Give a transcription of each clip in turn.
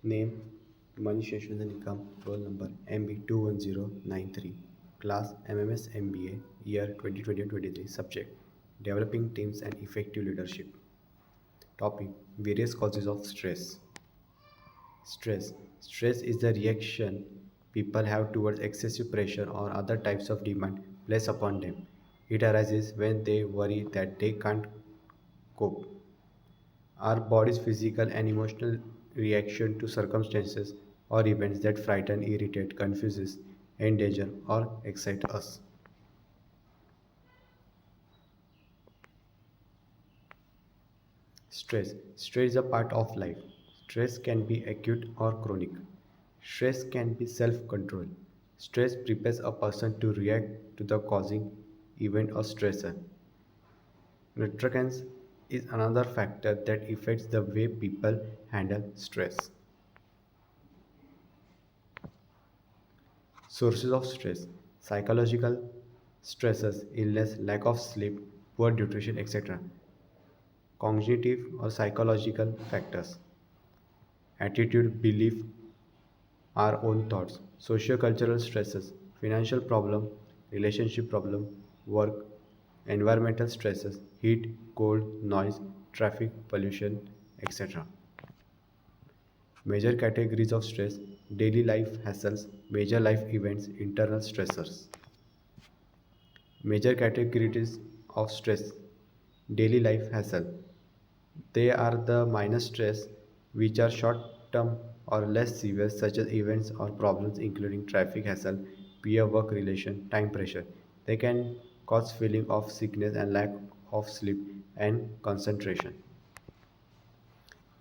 Name Manish Yashwandanikam, roll number MB21093, class MMS MBA, year 2020-23, subject Developing Teams and Effective Leadership. Topic Various causes of stress. Stress. Stress is the reaction people have towards excessive pressure or other types of demand placed upon them. It arises when they worry that they can't cope. Our body's physical and emotional reaction to circumstances or events that frighten, irritate, confuses, endanger, or excite us. Stress. Stress is a part of life. Stress can be acute or chronic. Stress can be self control. Stress prepares a person to react to the causing event or stressor. Recurrence is another factor that affects the way people handle stress. Sources of stress psychological stresses, illness, lack of sleep, poor nutrition, etc. Cognitive or psychological factors, attitude, belief, our own thoughts, socio-cultural stresses, financial problem, relationship problem, work, environmental stresses, heat, cold, noise, traffic, pollution, etc. Major categories of stress daily life hassles, major life events, internal stressors. Major categories of stress daily life hassle. They are the minor stress which are short term or less severe, such as events or problems including traffic hassle, peer work relation, time pressure. They can cause feeling of sickness and lack of sleep and concentration.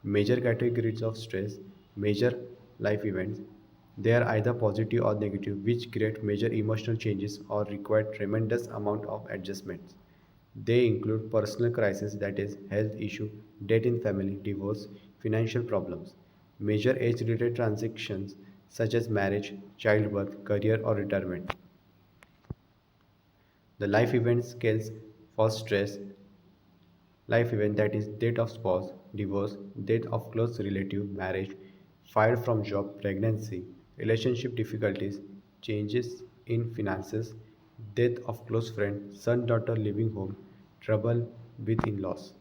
Major categories of stress, major life events, they are either positive or negative, which create major emotional changes or require tremendous amount of adjustments. They include personal crisis, that is health issue, death in family, divorce, financial problems, major age-related transactions such as marriage, childbirth, career or retirement. The life event scales for stress life event, that is death of spouse, divorce, death of close relative, marriage, fired from job, pregnancy, relationship difficulties, changes in finances, death of close friend, son daughter leaving home, trouble with in-laws.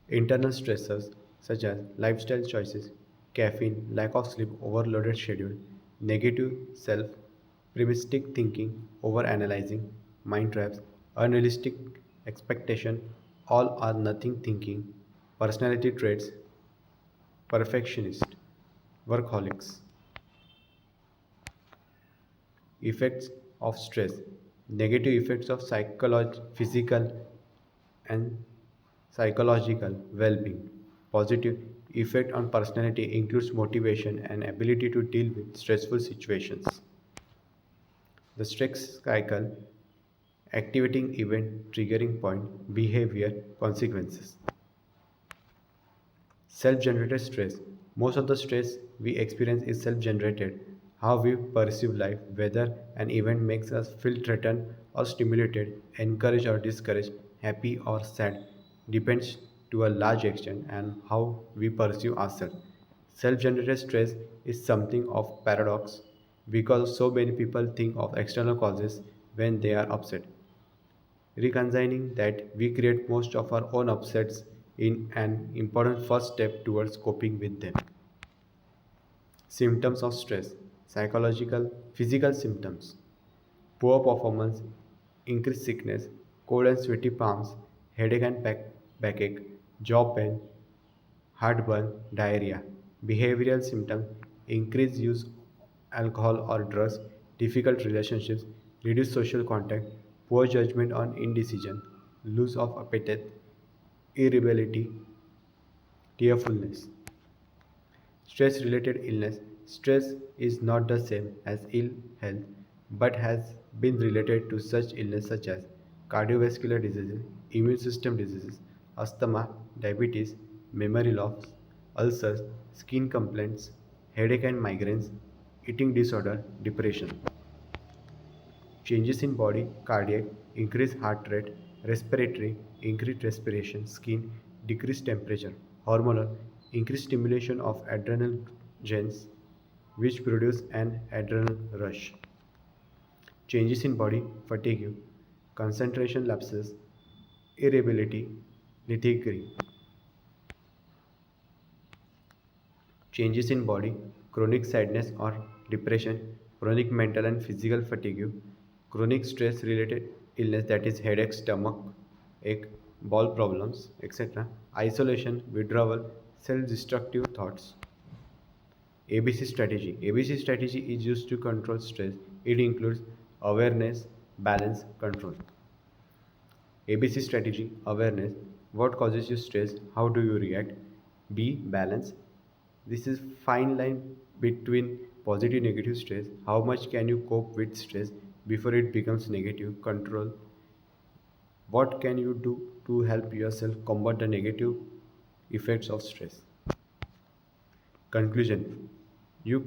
Internal stressors such as lifestyle choices, caffeine, lack of sleep, overloaded schedule, negative self, pessimistic thinking, over analyzing, mind traps, unrealistic expectation, all or nothing thinking, personality traits, perfectionist, workaholics. Effects of stress, negative effects of physical and psychological well-being. Positive effect on personality includes motivation and ability to deal with stressful situations. The stress cycle, activating event, triggering point, behavior, consequences. Self-generated stress. Most of the stress we experience is self-generated. How we perceive life, whether an event makes us feel threatened or stimulated, encouraged or discouraged, happy or sad, depends to a large extent on how we perceive ourselves. Self-generated stress is something of paradox because so many people think of external causes when they are upset. Reconciling that we create most of our own upsets in an important first step towards coping with them. Symptoms of stress psychological, physical symptoms poor performance, increased sickness, cold and sweaty palms, headache and backache, jaw pain, heartburn, diarrhea. Behavioral symptoms increased use alcohol or drugs, difficult relationships, reduced social contact, poor judgment on indecision, loss of appetite, irritability, tearfulness. Stress related illness. Stress is not the same as ill health but has been related to such illness such as cardiovascular diseases, immune system diseases, asthma, diabetes, memory loss, ulcers, skin complaints, headache and migraines, eating disorder, depression. Changes in body, cardiac, increased heart rate, respiratory, increased respiration, skin, decreased temperature, hormonal, increased stimulation of adrenal glands, which produce an adrenal rush, changes in body fatigue, concentration lapses, irritability, lethargy, changes in body, chronic sadness or depression, chronic mental and physical fatigue, chronic stress related illness that is headache, stomach ache, bowel problems, etc., isolation, withdrawal, self destructive thoughts. ABC strategy. ABC strategy is used to control stress. It includes awareness, balance, control. ABC strategy awareness. What causes you stress? How do you react? B balance. This is fine line between positive negative stress. How much can you cope with stress before it becomes negative? Control. What can you do to help yourself combat the negative effects of stress? Conclusion. You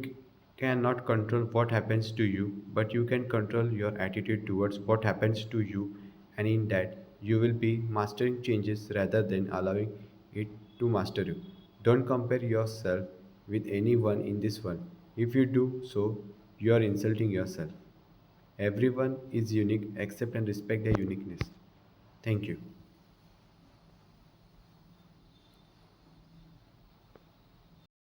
cannot control what happens to you, but you can control your attitude towards what happens to you, and in that, you will be mastering changes rather than allowing it to master you. Don't compare yourself with anyone in this world. If you do so, you are insulting yourself. Everyone is unique, accept and respect their uniqueness. Thank you.